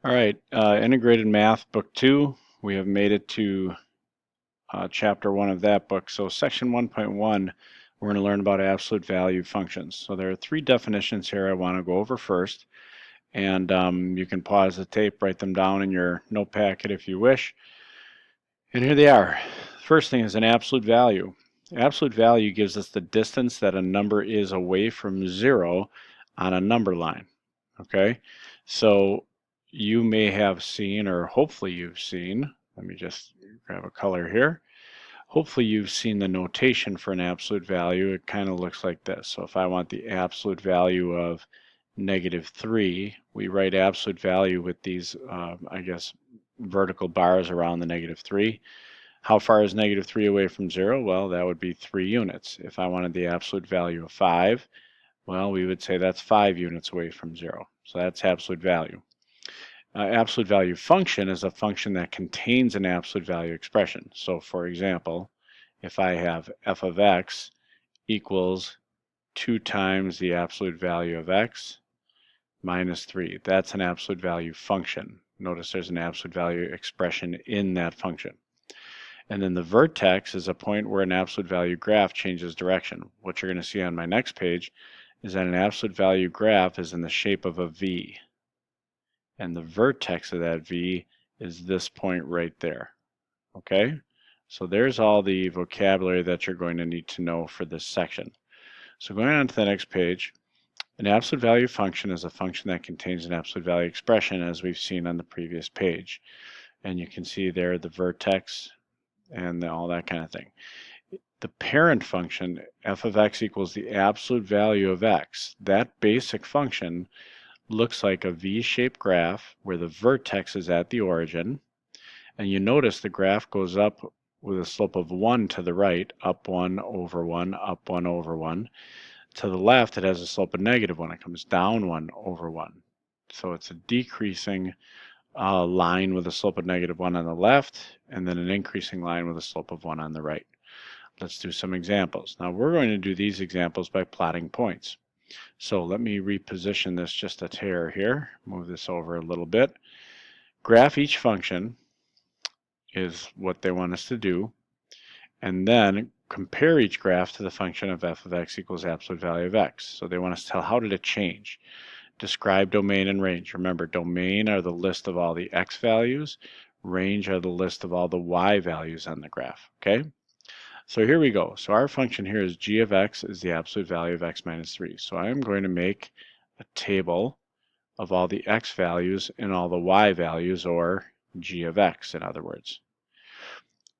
All right, Integrated Math, Book 2. We have made it to Chapter 1 of that book. So Section 1.1, we're going to learn about absolute value functions. So there are three definitions here I want to go over first. And you can pause the tape, write them down in your note packet if you wish. And here they are. First thing is an absolute value. Absolute value gives us the distance that a number is away from zero on a number line. Okay, so you may have seen, or hopefully you've seen, let me just grab a color here. Hopefully you've seen the notation for an absolute value. It kind of looks like this. So if I want the absolute value of -3, we write absolute value with these, I guess, vertical bars around the -3. How far is -3 away from 0? Well, that would be 3 units. If I wanted the absolute value of 5, well, we would say that's 5 units away from 0. So that's absolute value. Absolute value function is a function that contains an absolute value expression. So for example, if I have f of x equals 2 times the absolute value of x minus 3, that's an absolute value function. Notice there's an absolute value expression in that function. And then the vertex is a point where an absolute value graph changes direction. What you're going to see on my next page is that an absolute value graph is in the shape of a V. And the vertex of that V is this point right there. Okay? So there's all the vocabulary that you're going to need to know for this section. So going on to the next page, an absolute value function is a function that contains an absolute value expression, as we've seen on the previous page. And you can see there the vertex and all that kind of thing. The parent function, f of x equals the absolute value of x, that basic function looks like a V-shaped graph where the vertex is at the origin. And you notice the graph goes up with a slope of 1 to the right, up 1 over 1, up 1 over 1. To the left, it has a slope of -1. It comes down 1 over 1. So it's a decreasing line with a slope of -1 on the left, and then an increasing line with a slope of 1 on the right. Let's do some examples. Now we're going to do these examples by plotting points. So let me reposition this just a hair here, move this over a little bit. Graph each function is what they want us to do, and then compare each graph to the function of f of x equals absolute value of x. So they want us to tell how did it change. Describe domain and range. Remember, domain are the list of all the x values. Range are the list of all the y values on the graph. Okay? So here we go. So our function here is g of x is the absolute value of x minus 3. So I am going to make a table of all the x values and all the y values, or g of x in other words.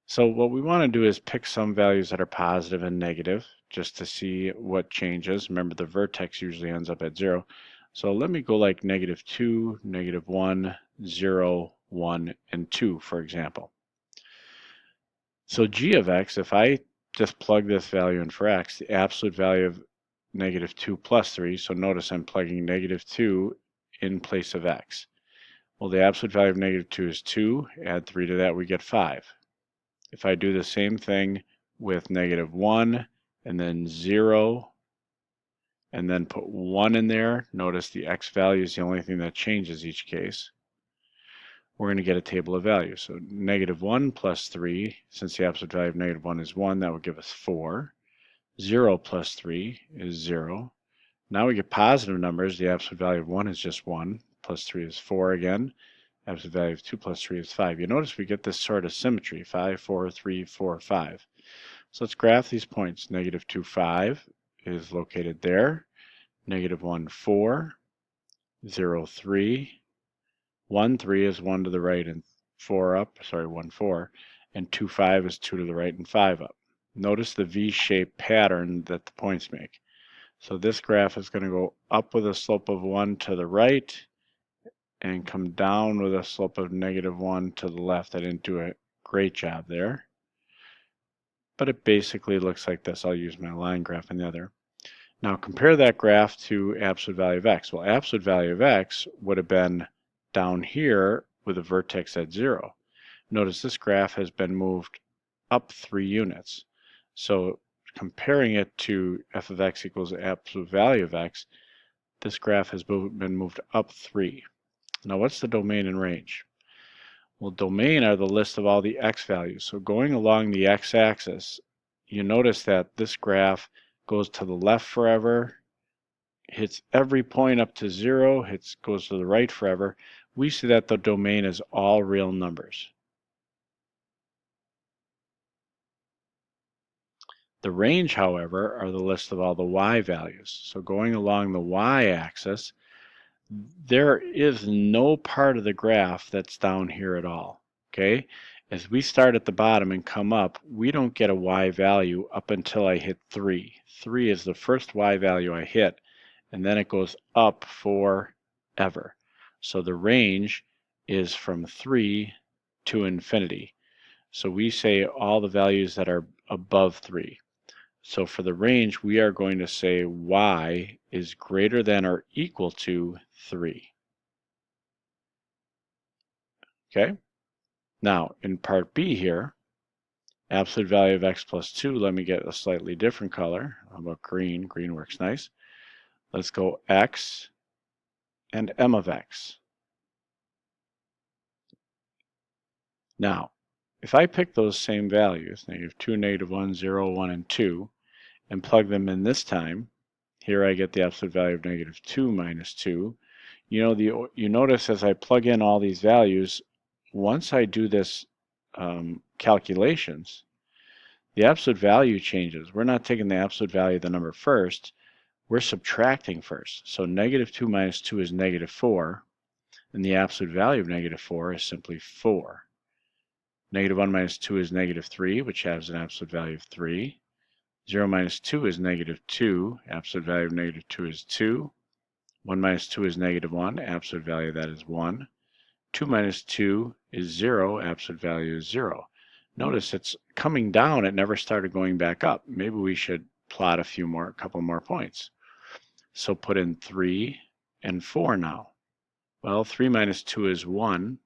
So what we want to do is pick some values that are positive and negative just to see what changes. Remember, the vertex usually ends up at 0. So let me go like -2, -1, 0, 1, and 2, for example. So g of x, if I just plug this value in for x, the absolute value of -2 plus 3, so notice I'm plugging -2 in place of x. Well, the absolute value of -2 is 2. Add 3 to that, we get 5. If I do the same thing with -1 and then 0 and then put 1 in there, notice the x value is the only thing that changes each case. We're going to get a table of values. So -1 plus 3, since the absolute value of -1 is 1, that would give us 4. 0 plus 3 is 0. Now we get positive numbers. The absolute value of 1 is just 1, plus 3 is 4 again. Absolute value of 2 plus 3 is 5. You notice we get this sort of symmetry, 5, 4, 3, 4, 5. So let's graph these points. -2, 5 is located there. -1, 4. 0, 3. 1, 3 is 1 to the right and 4 up. Sorry, 1, 4. And 2, 5 is 2 to the right and 5 up. Notice the V-shaped pattern that the points make. So this graph is going to go up with a slope of 1 to the right and come down with a slope of -1 to the left. I didn't do a great job there, but it basically looks like this. I'll use my line graph on the other. Now compare that graph to absolute value of x. Well, absolute value of x would have been down here with a vertex at 0. Notice this graph has been moved up 3 units. So comparing it to f of x equals absolute value of x, this graph has been moved up 3. Now what's the domain and range? Well, domain are the list of all the x values. So going along the x-axis, you notice that this graph goes to the left forever, hits every point up to 0, goes to the right forever. We see that the domain is all real numbers. The range, however, are the list of all the y values. So going along the y-axis, there is no part of the graph that's down here at all. Okay? As we start at the bottom and come up, we don't get a y value up until I hit 3. 3 is the first y value I hit, and then it goes up forever. So the range is from 3 to infinity. So we say all the values that are above 3. So for the range, we are going to say y is greater than or equal to 3. Okay? Now, in part B here, absolute value of x plus 2, let me get a slightly different color. How about green? Green works nice. Let's go x and m of x. Now, if I pick those same values, -2, -1, 0, 1, and 2, and plug them in this time, here I get the absolute value of -2 minus 2. You notice as I plug in all these values, once I do this calculations, the absolute value changes. We're not taking the absolute value of the number first, we're subtracting first. So -2 minus 2 is -4, and the absolute value of -4 is simply 4. -1 minus 2 is -3, which has an absolute value of 3. 0 minus 2 is -2, absolute value of -2 is 2. 1 minus 2 is -1, absolute value of that is 1. 2 minus 2 is 0, absolute value is 0. Notice it's coming down, it never started going back up. Maybe we should plot a couple more points. So put in 3 and 4 now. Well, 3 minus 2 is 1.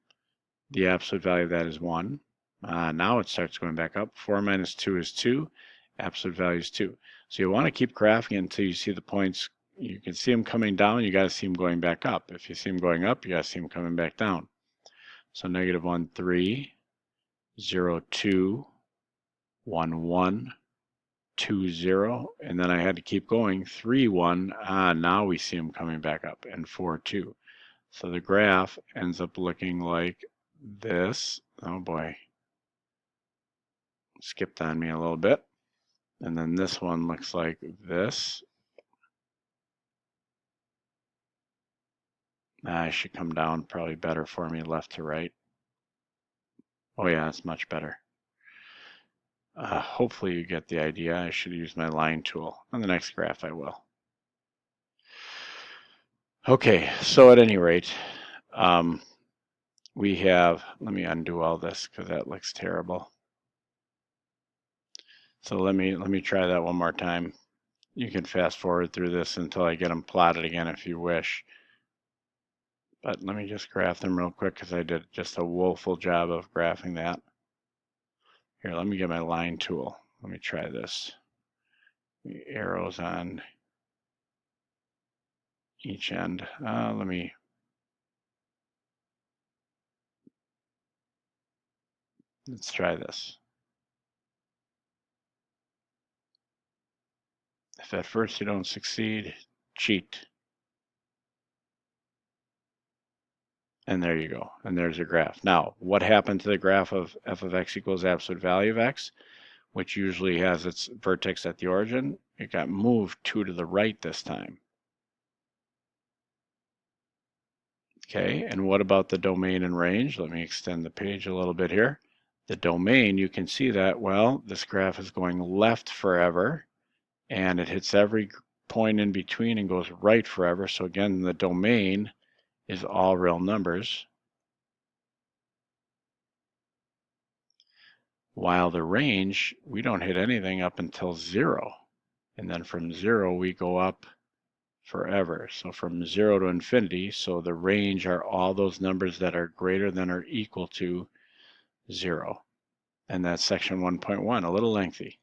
The absolute value of that is 1. Now it starts going back up. 4 minus 2 is 2. Absolute value is 2. So you want to keep graphing until you see the points. You can see them coming down, you got to see them going back up. If you see them going up, you got to see them coming back down. So -1, 3, 0, 2, 1, 1, 2, 0, and then I had to keep going, 3, 1, now we see them coming back up, and 4, 2. So the graph ends up looking like this. Oh boy, skipped on me a little bit. And then this one looks like this. I should come down, probably better for me, left to right. Oh yeah, it's much better. Hopefully you get the idea. I should use my line tool. On the next graph I will. Okay, so at any rate, we have, let me undo all this because that looks terrible. So let me try that one more time. You can fast forward through this until I get them plotted again if you wish. But let me just graph them real quick because I did just a woeful job of graphing that. Here, let me get my line tool. Let me try this. The arrows on each end. Let's try this. If at first you don't succeed, cheat. And there you go. And there's your graph. Now, what happened to the graph of f of x equals absolute value of x, which usually has its vertex at the origin? It got moved 2 to the right this time. Okay, and what about the domain and range? Let me extend the page a little bit here. The domain, you can see that, well, this graph is going left forever, and it hits every point in between and goes right forever. So again, the domain is all real numbers, while the range, we don't hit anything up until 0. And then from 0, we go up forever. So from 0 to infinity, so the range are all those numbers that are greater than or equal to 0. And that's section 1.1, a little lengthy.